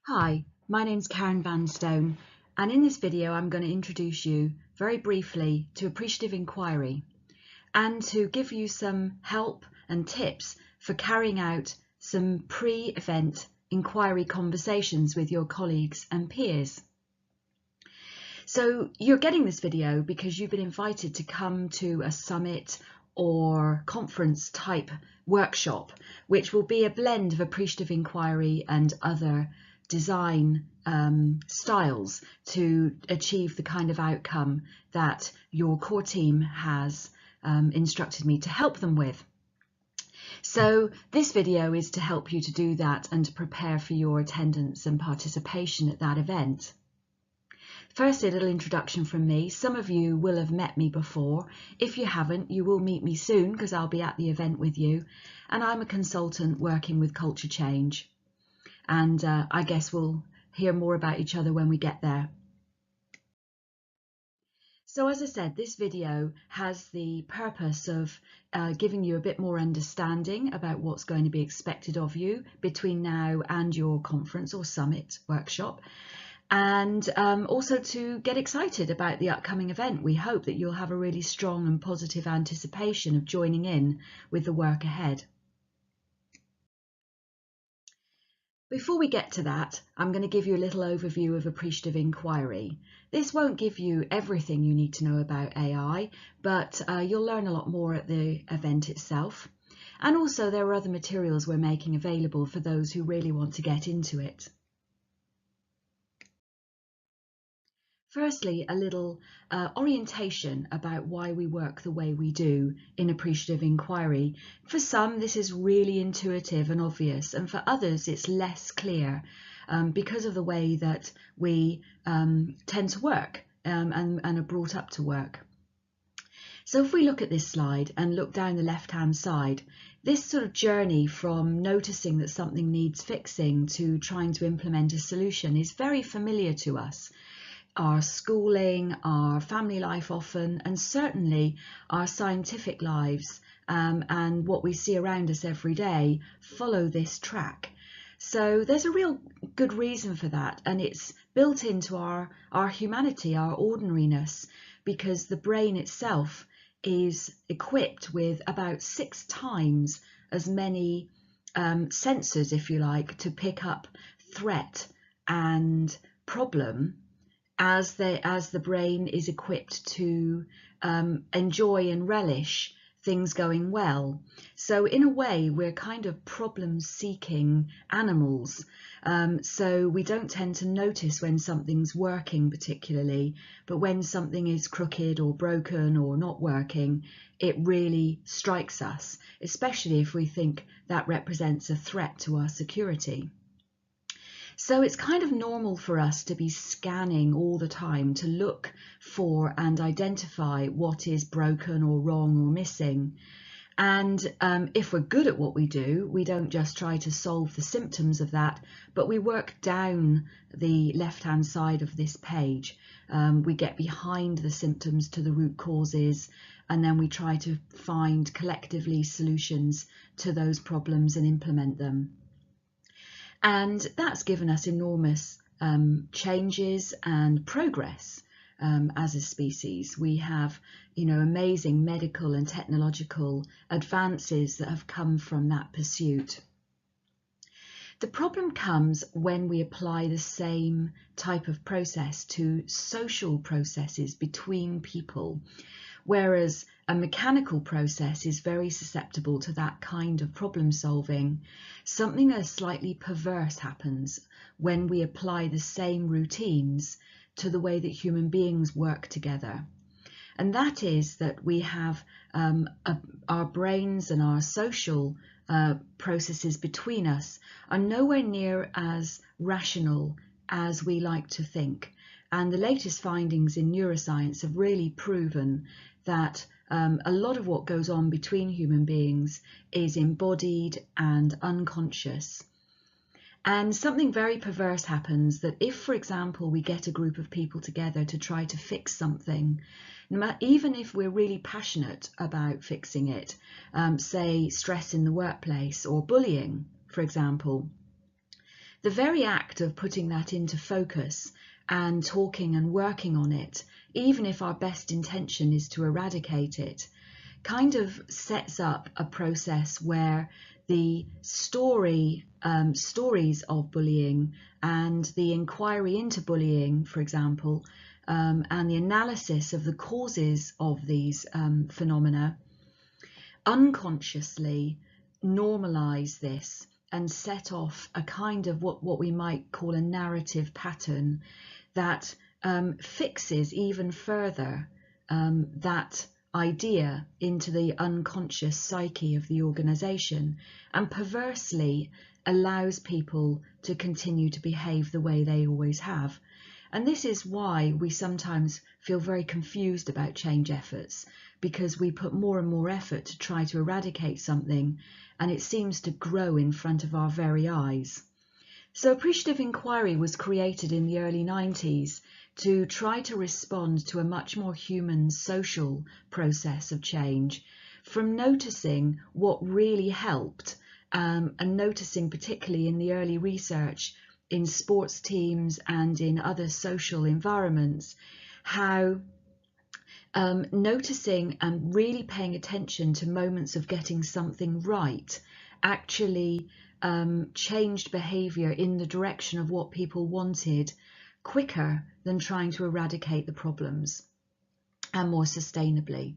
Hi, my name's Karen Vanstone, and in this video I'm going to introduce you very briefly to Appreciative Inquiry and to give you some help and tips for carrying out some pre-event inquiry conversations with your colleagues and peers. So you're getting this video because you've been invited to come to a summit or conference type workshop, which will be a blend of appreciative inquiry and other design styles to achieve the kind of outcome that your core team has instructed me to help them with. So this video is to help you to do that and to prepare for your attendance and participation at that event. Firstly, a little introduction from me. Some of you will have met me before. If you haven't, you will meet me soon because I'll be at the event with you. And I'm a consultant working with culture change. And I guess we'll hear more about each other when we get there. So as I said, this video has the purpose of giving you a bit more understanding about what's going to be expected of you between now and your conference or summit workshop. And also to get excited about the upcoming event. We hope that you'll have a really strong and positive anticipation of joining in with the work ahead. Before we get to that, I'm going to give you a little overview of Appreciative Inquiry. This won't give you everything you need to know about AI, but you'll learn a lot more at the event itself. And also there are other materials we're making available for those who really want to get into it. Firstly, a little orientation about why we work the way we do in Appreciative Inquiry. For some, this is really intuitive and obvious, and for others, it's less clear because of the way that we tend to work and are brought up to work. So if we look at this slide and look down the left-hand side, this sort of journey from noticing that something needs fixing to trying to implement a solution is very familiar to us. Our schooling, our family life often, and certainly our scientific lives and what we see around us every day follow this track. So there's a real good reason for that, and it's built into our humanity, our ordinariness, because the brain itself is equipped with about 6 times as many sensors, if you like, to pick up threat and problem as the brain is equipped to enjoy and relish things going well. So in a way, we're kind of problem-seeking animals. So we don't tend to notice when something's working particularly, but when something is crooked or broken or not working, it really strikes us, especially if we think that represents a threat to our security. So it's kind of normal for us to be scanning all the time to look for and identify what is broken or wrong or missing. And if we're good at what we do, we don't just try to solve the symptoms of that, but we work down the left-hand side of this page. We get behind the symptoms to the root causes, and then we try to find collectively solutions to those problems and implement them. And that's given us enormous changes and progress as a species. We have, amazing medical and technological advances that have come from that pursuit. The problem comes when we apply the same type of process to social processes between people, whereas a mechanical process is very susceptible to that kind of problem solving. Something that's slightly perverse happens when we apply the same routines to the way that human beings work together. And that is that we have our brains and our social processes between us are nowhere near as rational as we like to think. And the latest findings in neuroscience have really proven that a lot of what goes on between human beings is embodied and unconscious. And something very perverse happens that if, for example, we get a group of people together to try to fix something, even if we're really passionate about fixing it, say stress in the workplace or bullying, for example, the very act of putting that into focus and talking and working on it, even if our best intention is to eradicate it, kind of sets up a process where the stories of bullying and the inquiry into bullying, for example, and the analysis of the causes of these phenomena unconsciously normalize this and set off a kind of what we might call a narrative pattern that fixes even further that idea into the unconscious psyche of the organisation and perversely allows people to continue to behave the way they always have. And this is why we sometimes feel very confused about change efforts, because we put more and more effort to try to eradicate something and it seems to grow in front of our very eyes. So Appreciative Inquiry was created in the early 90s to try to respond to a much more human social process of change, from noticing what really helped and noticing particularly in the early research in sports teams and in other social environments how noticing and really paying attention to moments of getting something right actually changed behaviour in the direction of what people wanted quicker than trying to eradicate the problems and more sustainably.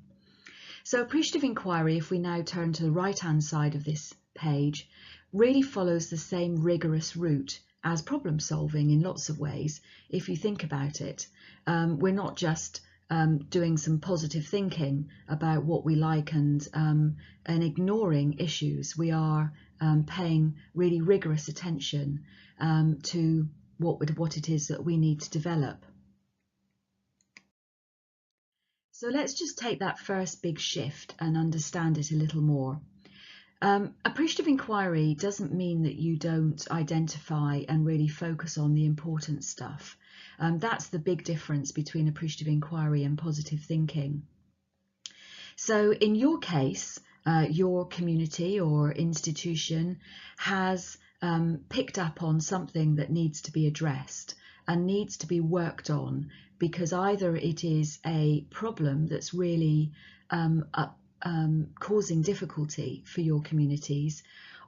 So Appreciative Inquiry, if we now turn to the right-hand side of this page, really follows the same rigorous route as problem solving in lots of ways. If you think about it, we're not just doing some positive thinking about what we like and ignoring issues. We are paying really rigorous attention to what it is that we need to develop. So let's just take that first big shift and understand it a little more. Appreciative inquiry doesn't mean that you don't identify and really focus on the important stuff. That's the big difference between appreciative inquiry and positive thinking. So in your case, your community or institution has picked up on something that needs to be addressed and needs to be worked on, because either it is a problem that's really causing difficulty for your communities,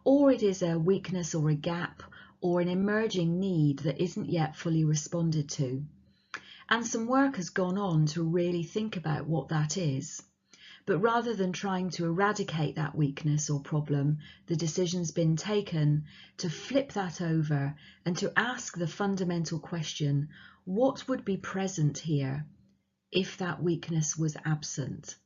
or it is a weakness or a gap or an emerging need that isn't yet fully responded to. And some work has gone on to really think about what that is. But rather than trying to eradicate that weakness or problem, the decision's been taken to flip that over and to ask the fundamental question, what would be present here if that weakness was absent?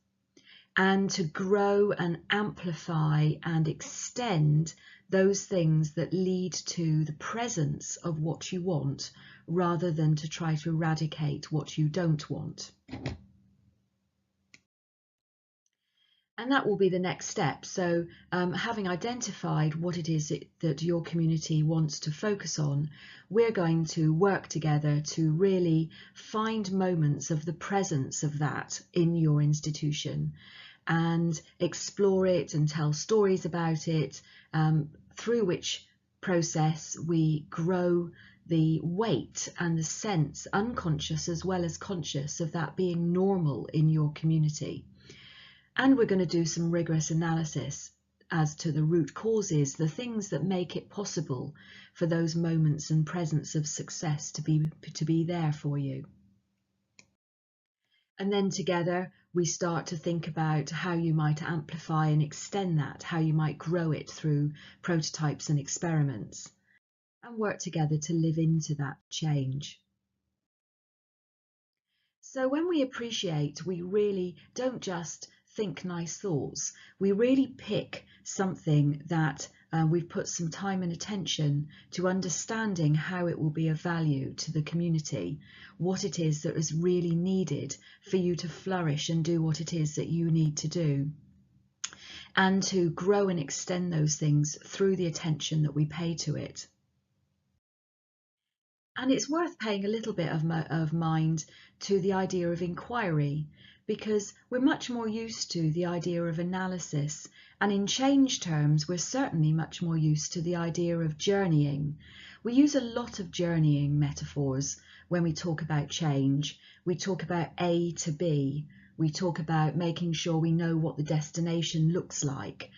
And to grow and amplify and extend those things that lead to the presence of what you want, rather than to try to eradicate what you don't want. And that will be the next step. So having identified what it is that your community wants to focus on, we're going to work together to really find moments of the presence of that in your institution and explore it and tell stories about it, through which process we grow the weight and the sense, unconscious as well as conscious, of that being normal in your community. And we're going to do some rigorous analysis as to the root causes, the things that make it possible for those moments and presence of success to be there for you. And then together we start to think about how you might amplify and extend that, how you might grow it through prototypes and experiments, and work together to live into that change. So when we appreciate, we really don't just think nice thoughts. We really pick something that we've put some time and attention to understanding how it will be of value to the community, what it is that is really needed for you to flourish and do what it is that you need to do, and to grow and extend those things through the attention that we pay to it. And it's worth paying a little bit of mind to the idea of inquiry, because we're much more used to the idea of analysis, and in change terms we're certainly much more used to the idea of journeying. We use a lot of journeying metaphors when we talk about change. We talk about A to B. We talk about making sure we know what the destination looks like.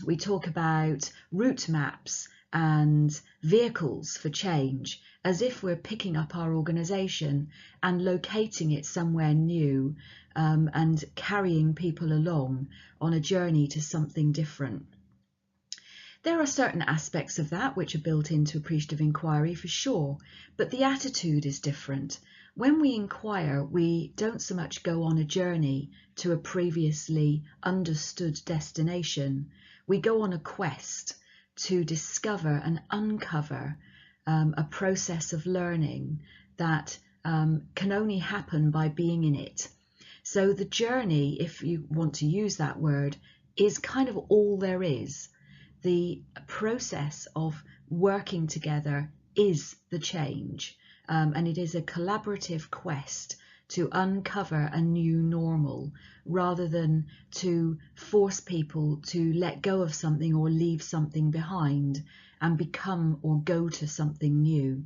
We talk about route maps and vehicles for change, as if we're picking up our organisation and locating it somewhere new, and carrying people along on a journey to something different. There are certain aspects of that which are built into appreciative inquiry for sure, but the attitude is different. When we inquire, we don't so much go on a journey to a previously understood destination. We go on a quest to discover and uncover a process of learning that can only happen by being in it. So the journey, if you want to use that word, is kind of all there is. The process of working together is the change, and it is a collaborative quest to uncover a new normal rather than to force people to let go of something or leave something behind and become or go to something new.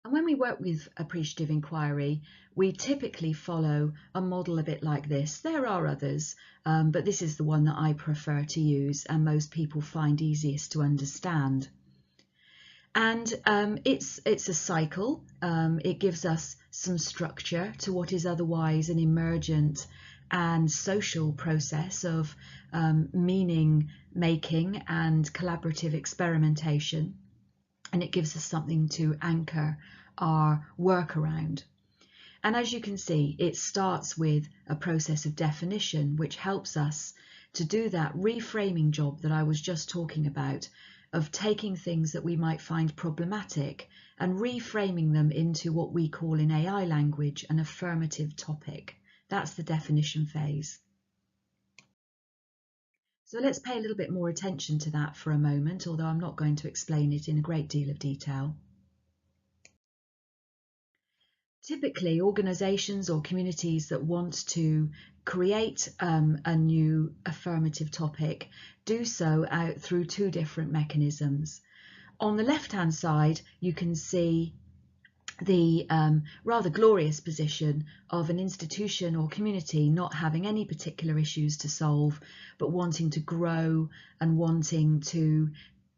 And when we work with appreciative inquiry, we typically follow a model a bit like this. There are others, but this is the one that I prefer to use and most people find easiest to understand. And it's a cycle. It gives us some structure to what is otherwise an emergent and social process of meaning making and collaborative experimentation. And it gives us something to anchor our work around. And as you can see, it starts with a process of definition, which helps us to do that reframing job that I was just talking about, of taking things that we might find problematic and reframing them into what we call in AI language an affirmative topic. That's the definition phase. So let's pay a little bit more attention to that for a moment, although I'm not going to explain it in a great deal of detail. Typically, organisations or communities that want to create a new affirmative topic do so out through two different mechanisms. On the left-hand side, you can see the rather glorious position of an institution or community not having any particular issues to solve, but wanting to grow and wanting to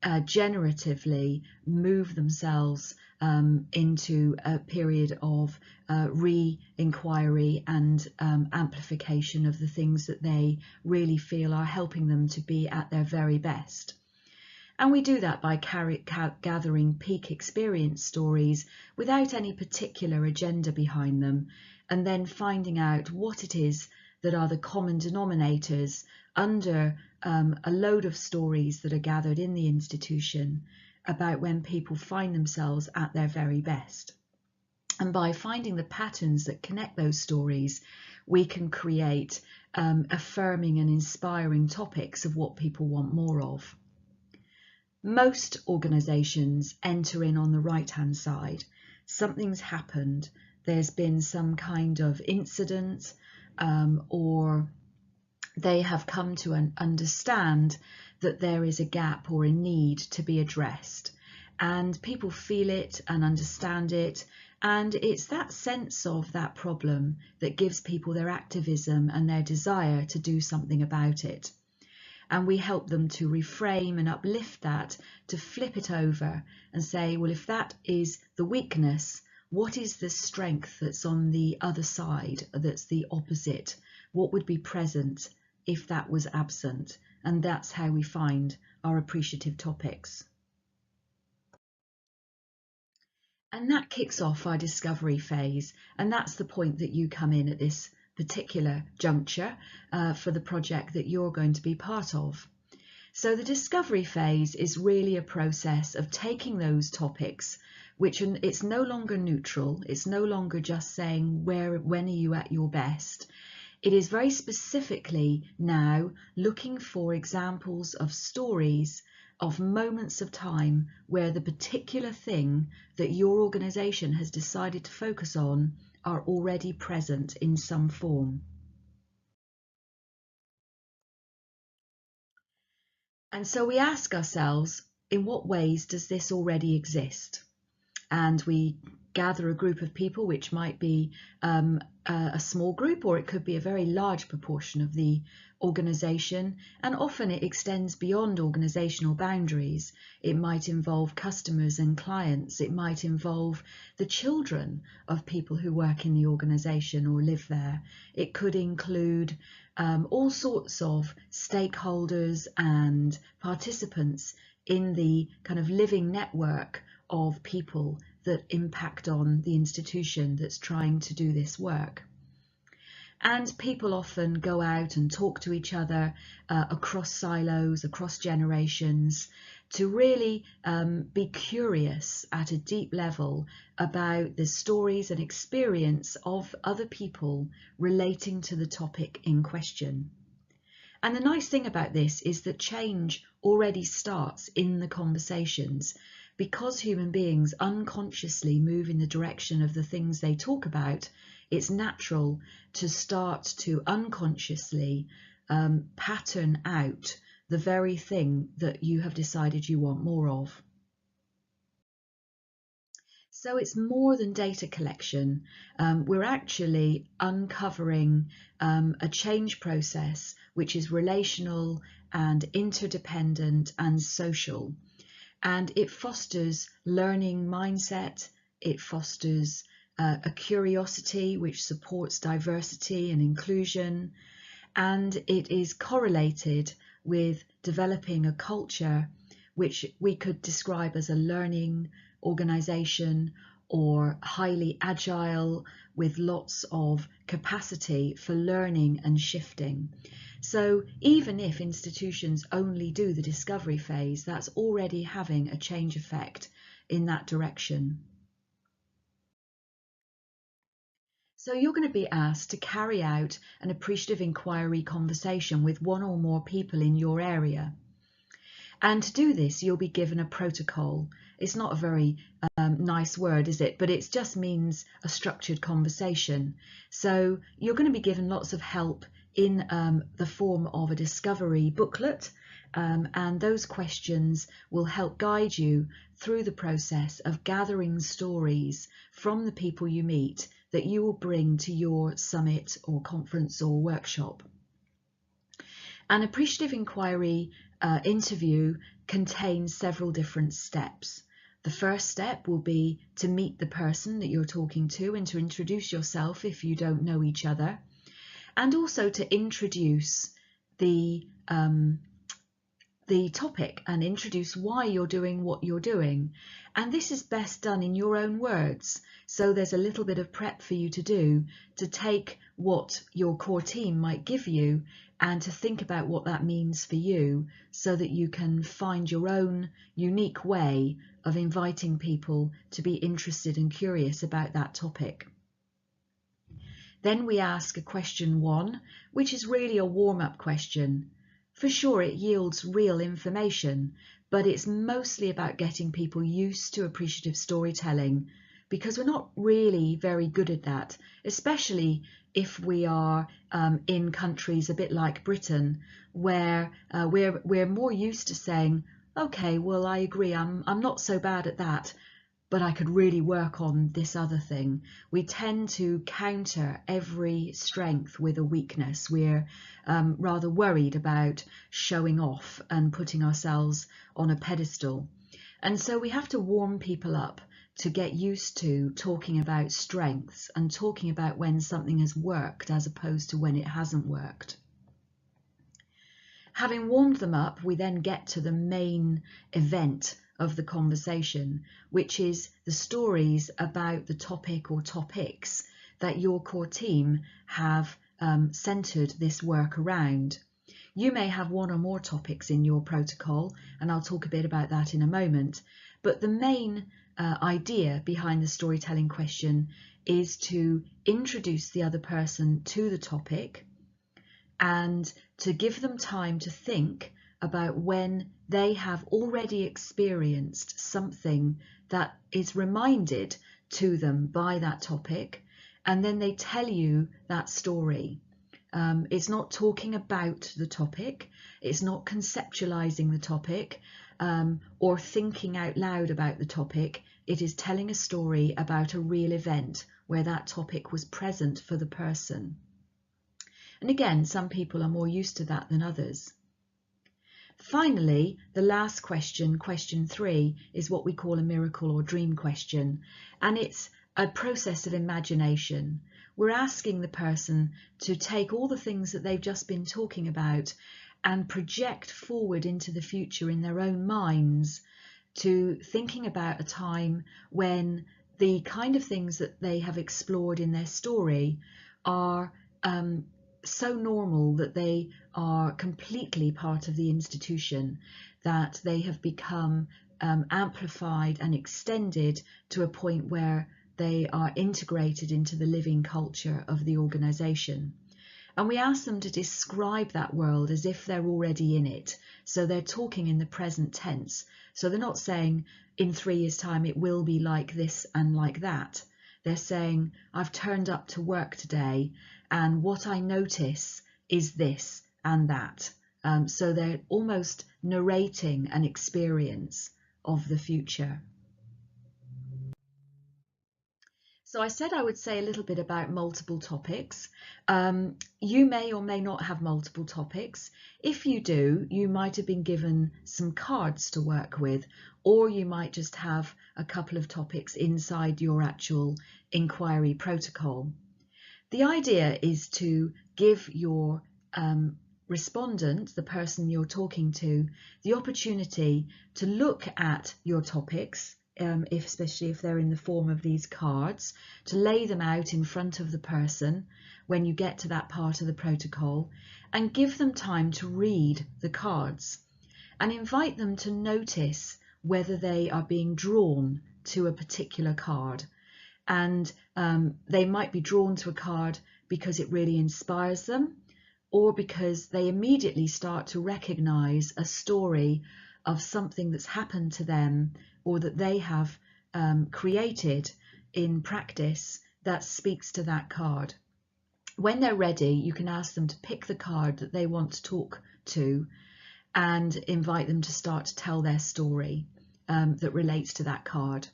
generatively move themselves into a period of re-inquiry and amplification of the things that they really feel are helping them to be at their very best. And we do that by gathering peak experience stories without any particular agenda behind them, and then finding out what it is that are the common denominators under a load of stories that are gathered in the institution about when people find themselves at their very best. And by finding the patterns that connect those stories, we can create affirming and inspiring topics of what people want more of. Most organisations enter in on the right-hand side. Something's happened. There's been some kind of incident, or they have come to understand that there is a gap or a need to be addressed. And people feel it and understand it. And it's that sense of that problem that gives people their activism and their desire to do something about it. And we help them to reframe and uplift that, to flip it over and say, well, if that is the weakness, what is the strength that's on the other side, that's the opposite? What would be present if that was absent? And that's how we find our appreciative topics. And that kicks off our discovery phase. And that's the point that you come in at this particular juncture for the project that you're going to be part of. So the discovery phase is really a process of taking those topics, which it's no longer neutral, it's no longer just saying when are you at your best. It is very specifically now looking for examples of stories, of moments of time where the particular thing that your organisation has decided to focus on are already present in some form. And so we ask ourselves, in what ways does this already exist? And we gather a group of people, which might be a small group, or it could be a very large proportion of the organisation, and often it extends beyond organisational boundaries. It might involve customers and clients, it might involve the children of people who work in the organisation or live there. It could include all sorts of stakeholders and participants in the kind of living network of people that impact on the institution that's trying to do this work. And people often go out and talk to each other across silos, across generations, to really be curious at a deep level about the stories and experience of other people relating to the topic in question. And the nice thing about this is that change already starts in the conversations. Because human beings unconsciously move in the direction of the things they talk about, it's natural to start to unconsciously pattern out the very thing that you have decided you want more of. So it's more than data collection. We're actually uncovering a change process which is relational and interdependent and social. And it fosters learning mindset, it fosters a curiosity which supports diversity and inclusion, and it is correlated with developing a culture which we could describe as a learning organisation or highly agile with lots of capacity for learning and shifting. So even if institutions only do the discovery phase, that's already having a change effect in that direction. So you're going to be asked to carry out an appreciative inquiry conversation with one or more people in your area. And to do this, you'll be given a protocol. It's not a very nice word, is it? But it just means a structured conversation. So you're going to be given lots of help in the form of a discovery booklet. And those questions will help guide you through the process of gathering stories from the people you meet that you will bring to your summit or conference or workshop. An appreciative inquiry interview contains several different steps. The first step will be to meet the person that you're talking to and to introduce yourself if you don't know each other, and also to introduce the topic and introduce why you're doing what you're doing. And this is best done in your own words. So there's a little bit of prep for you to do to take what your core team might give you and to think about what that means for you so that you can find your own unique way of inviting people to be interested and curious about that topic. Then we ask a question 1, which is really a warm-up question. For sure, it yields real information, but it's mostly about getting people used to appreciative storytelling because we're not really very good at that, especially if we are in countries a bit like Britain, where we're more used to saying, okay, well, I agree, I'm not so bad at that, but I could really work on this other thing. We tend to counter every strength with a weakness. We're rather worried about showing off and putting ourselves on a pedestal. And so we have to warm people up to get used to talking about strengths and talking about when something has worked as opposed to when it hasn't worked. Having warmed them up, we then get to the main event of the conversation, which is the stories about the topic or topics that your core team have centered this work around. You may have one or more topics in your protocol, and I'll talk a bit about that in a moment, but the main idea behind the storytelling question is to introduce the other person to the topic and to give them time to think about when they have already experienced something that is reminded to them by that topic, and then they tell you that story. It's not talking about the topic, it's not conceptualizing the topic or thinking out loud about the topic. It is telling a story about a real event where that topic was present for the person. And again, some people are more used to that than others. Finally, the last question, question 3, is what we call a miracle or dream question, and it's a process of imagination. We're asking the person to take all the things that they've just been talking about and project forward into the future in their own minds, to thinking about a time when the kind of things that they have explored in their story are so normal that they are completely part of the institution, that they have become amplified and extended to a point where they are integrated into the living culture of the organisation. And we ask them to describe that world as if they're already in it. So they're talking in the present tense. So they're not saying in 3 years' time it will be like this and like that. They're saying, I've turned up to work today and what I notice is this and that. So they're almost narrating an experience of the future. So I said I would say a little bit about multiple topics. You may or may not have multiple topics. If you do, you might have been given some cards to work with, or you might just have a couple of topics inside your actual inquiry protocol. The idea is to give your respondent, the person you're talking to, the opportunity to look at your topics, especially if they're in the form of these cards, to lay them out in front of the person when you get to that part of the protocol, and give them time to read the cards and invite them to notice whether they are being drawn to a particular card. And they might be drawn to a card because it really inspires them, or because they immediately start to recognize a story of something that's happened to them or that they have created in practice that speaks to that card. When they're ready, you can ask them to pick the card that they want to talk to and invite them to start to tell their story that relates to that card.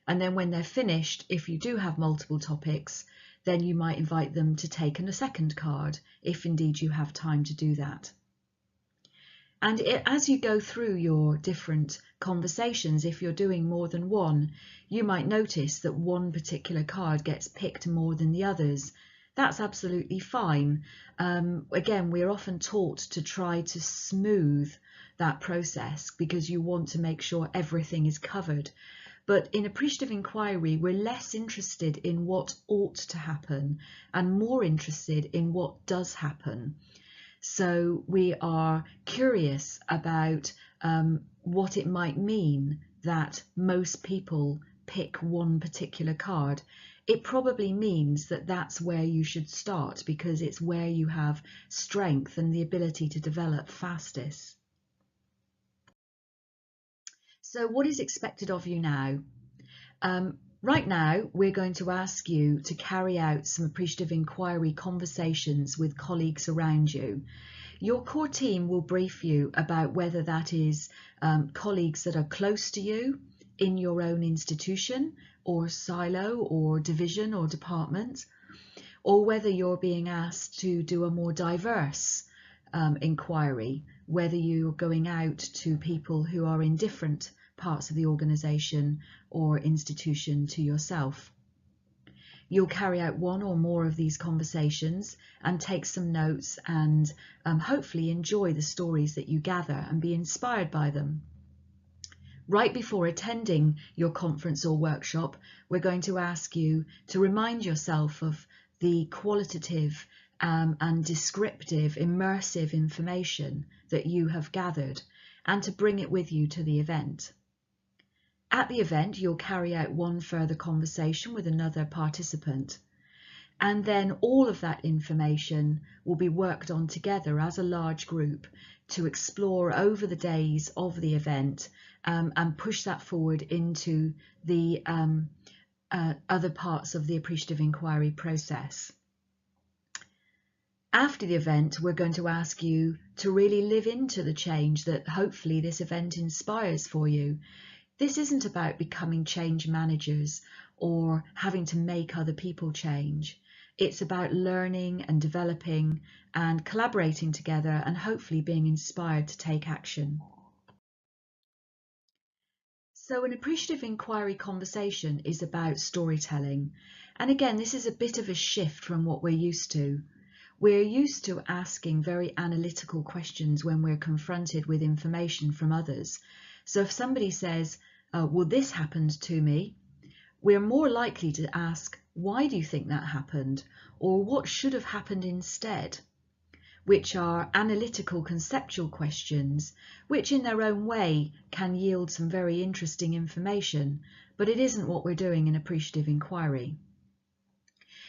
And then when they're finished, if you do have multiple topics, then you might invite them to take a second card, if indeed you have time to do that. And as you go through your different conversations, if you're doing more than one, you might notice that one particular card gets picked more than the others. That's absolutely fine. Again, we're often taught to try to smooth that process because you want to make sure everything is covered. But in appreciative inquiry, we're less interested in what ought to happen and more interested in what does happen. So we are curious about what it might mean that most people pick one particular card. It probably means that that's where you should start because it's where you have strength and the ability to develop fastest. So what is expected of you now? Right now, we're going to ask you to carry out some appreciative inquiry conversations with colleagues around you. Your core team will brief you about whether that is colleagues that are close to you in your own institution or silo or division or department, or whether you're being asked to do a more diverse inquiry, whether you're going out to people who are in different parts of the organisation or institution to yourself. You'll carry out one or more of these conversations and take some notes and hopefully enjoy the stories that you gather and be inspired by them. Right before attending your conference or workshop, we're going to ask you to remind yourself of the qualitative and descriptive, immersive information that you have gathered and to bring it with you to the event. At the event, you'll carry out one further conversation with another participant, and then all of that information will be worked on together as a large group to explore over the days of the event and push that forward into the other parts of the appreciative inquiry process. After the event, we're going to ask you to really live into the change that hopefully this event inspires for you. This isn't about becoming change managers or having to make other people change. It's about learning and developing and collaborating together and hopefully being inspired to take action. So an appreciative inquiry conversation is about storytelling. And again, this is a bit of a shift from what we're used to. We're used to asking very analytical questions when we're confronted with information from others. So if somebody says, well, this happened to me, we're more likely to ask, why do you think that happened? Or what should have happened instead? Which are analytical conceptual questions, which in their own way can yield some very interesting information, but it isn't what we're doing in appreciative inquiry.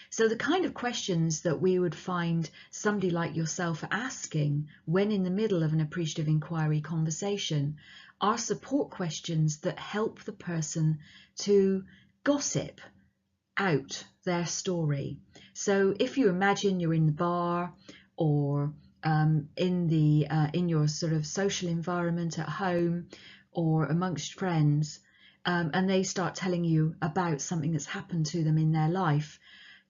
So the kind of questions that we would find somebody like yourself asking when in the middle of an appreciative inquiry conversation are support questions that help the person to gossip out their story. So if you imagine you're in the bar or in your sort of social environment at home or amongst friends, and they start telling you about something that's happened to them in their life,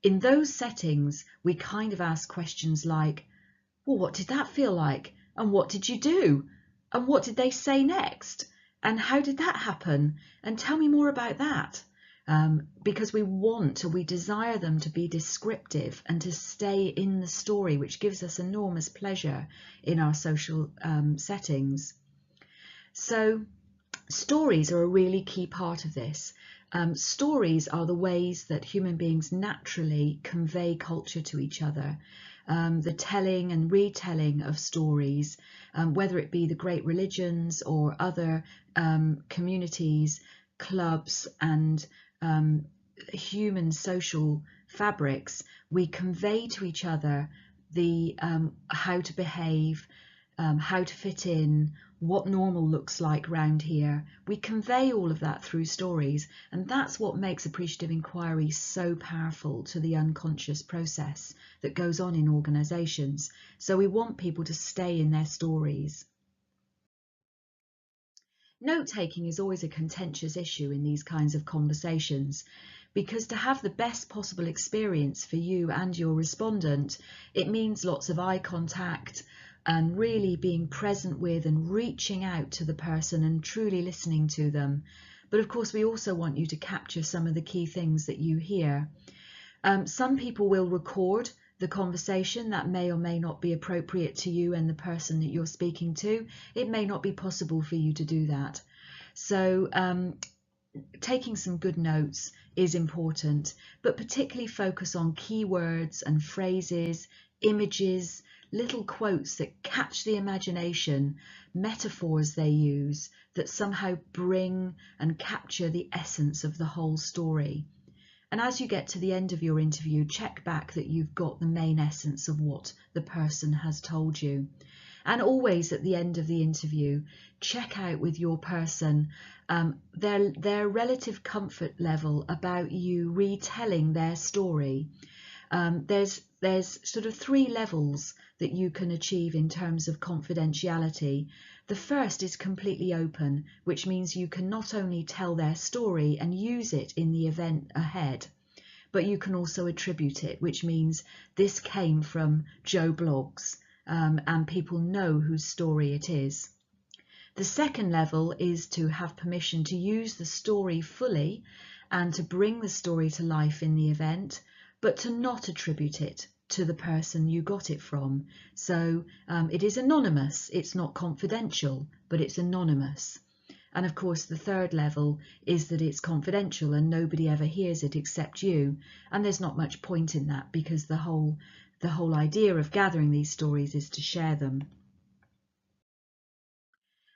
in those settings, we kind of ask questions like, well, what did that feel like? And what did you do? And what did they say next? And how did that happen? And tell me more about that. Because we desire them to be descriptive and to stay in the story, which gives us enormous pleasure in our social settings. So stories are a really key part of this. Stories are the ways that human beings naturally convey culture to each other. The telling and retelling of stories, whether it be the great religions or other communities, clubs and human social fabrics, we convey to each other the how to behave, how to fit in, what normal looks like round here. We convey all of that through stories, and that's what makes appreciative inquiry so powerful to the unconscious process that goes on in organisations. So we want people to stay in their stories. Note-taking is always a contentious issue in these kinds of conversations, because to have the best possible experience for you and your respondent, it means lots of eye contact and really being present with and reaching out to the person and truly listening to them. But of course, we also want you to capture some of the key things that you hear. Some people will record the conversation. That may or may not be appropriate to you and the person that you're speaking to. It may not be possible for you to do that. So taking some good notes is important, but particularly focus on keywords and phrases, images, little quotes that catch the imagination, metaphors they use that somehow bring and capture the essence of the whole story. And as you get to the end of your interview, check back that you've got the main essence of what the person has told you. And always at the end of the interview, check out with your person their relative comfort level about you retelling their story. There's sort of 3 levels that you can achieve in terms of confidentiality. The first is completely open, which means you can not only tell their story and use it in the event ahead, but you can also attribute it, which means this came from Joe Bloggs, and people know whose story it is. The second level is to have permission to use the story fully and to bring the story to life in the event, but to not attribute it to the person you got it from. So it is anonymous. It's not confidential, but it's anonymous. And of course, the third level is that it's confidential and nobody ever hears it except you. And there's not much point in that, because the whole idea of gathering these stories is to share them.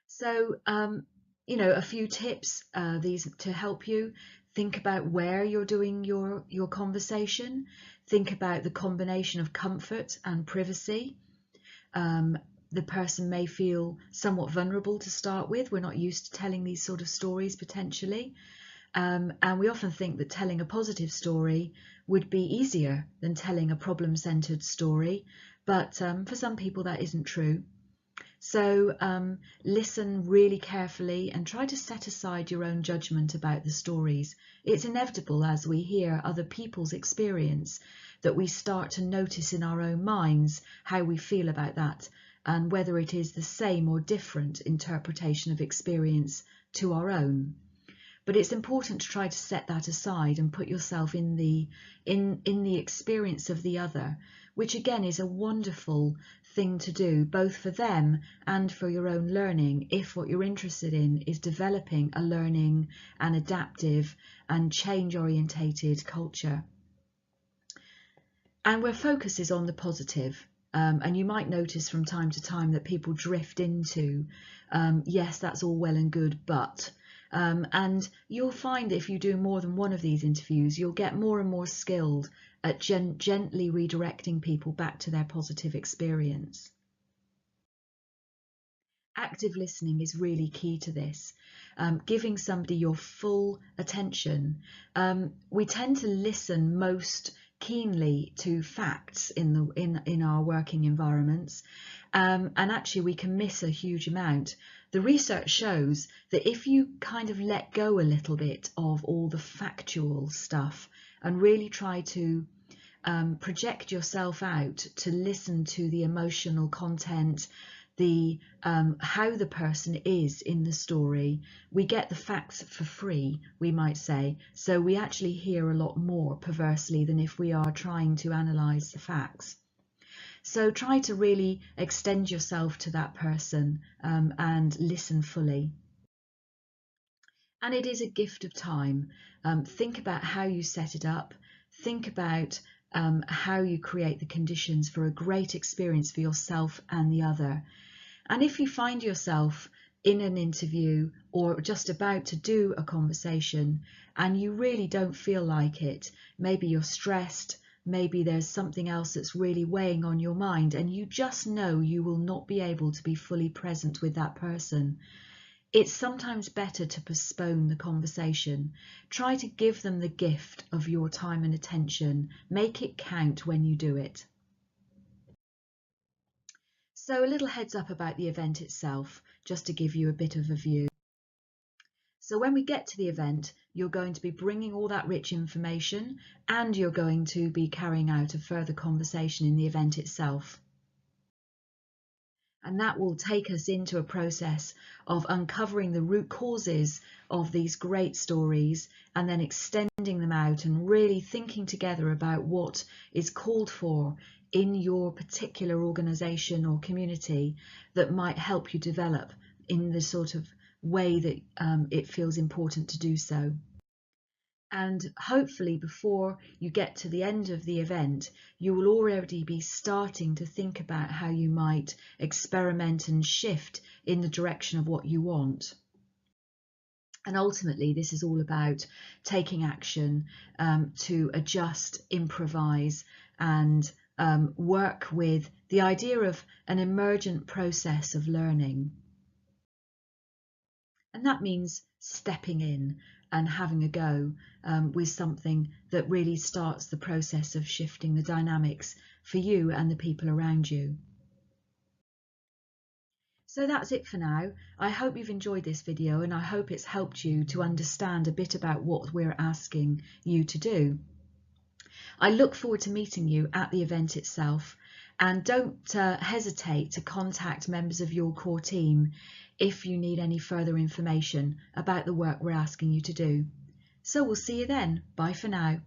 So, a few tips these to help you. Think about where you're doing your conversation. Think about the combination of comfort and privacy. The person may feel somewhat vulnerable to start with. We're not used to telling these sort of stories potentially. And we often think that telling a positive story would be easier than telling a problem-centered story, but for some people that isn't true. So listen really carefully and try to set aside your own judgment about the stories. It's inevitable as we hear other people's experience that we start to notice in our own minds how we feel about that and whether it is the same or different interpretation of experience to our own. But it's important to try to set that aside and put yourself in the experience of the other, which again is a wonderful thing to do, both for them and for your own learning, if what you're interested in is developing a learning and adaptive and change orientated culture. And where focus is on the positive. And you might notice from time to time that people drift into, yes, that's all well and good, but and you'll find that if you do more than one of these interviews, you'll get more and more skilled at gently redirecting people back to their positive experience. Active listening is really key to this, giving somebody your full attention. We tend to listen most keenly to facts in our working environments, and actually we can miss a huge amount. The research shows that if you kind of let go a little bit of all the factual stuff and really try to project yourself out to listen to the emotional content, the how the person is in the story, we get the facts for free, we might say. So we actually hear a lot more perversely than if we are trying to analyze the facts. So try to really extend yourself to that person and listen fully. And it is a gift of time. Think about how you set it up. Think about how you create the conditions for a great experience for yourself and the other. And if you find yourself in an interview or just about to do a conversation and you really don't feel like it, maybe you're stressed, maybe there's something else that's really weighing on your mind and you just know you will not be able to be fully present with that person, it's sometimes better to postpone the conversation. Try to give them the gift of your time and attention. Make it count when you do it. So a little heads up about the event itself, just to give you a bit of a view. So when we get to the event, you're going to be bringing all that rich information and you're going to be carrying out a further conversation in the event itself. And that will take us into a process of uncovering the root causes of these great stories and then extending them out and really thinking together about what is called for in your particular organisation or community that might help you develop in the sort of way that it feels important to do so. And hopefully before you get to the end of the event, you will already be starting to think about how you might experiment and shift in the direction of what you want. And ultimately, this is all about taking action to adjust, improvise, and work with the idea of an emergent process of learning. And that means stepping in and having a go with something that really starts the process of shifting the dynamics for you and the people around you. So that's it for now. I hope you've enjoyed this video and I hope it's helped you to understand a bit about what we're asking you to do. I look forward to meeting you at the event itself, and don't hesitate to contact members of your core team if you need any further information about the work we're asking you to do. So we'll see you then. Bye for now.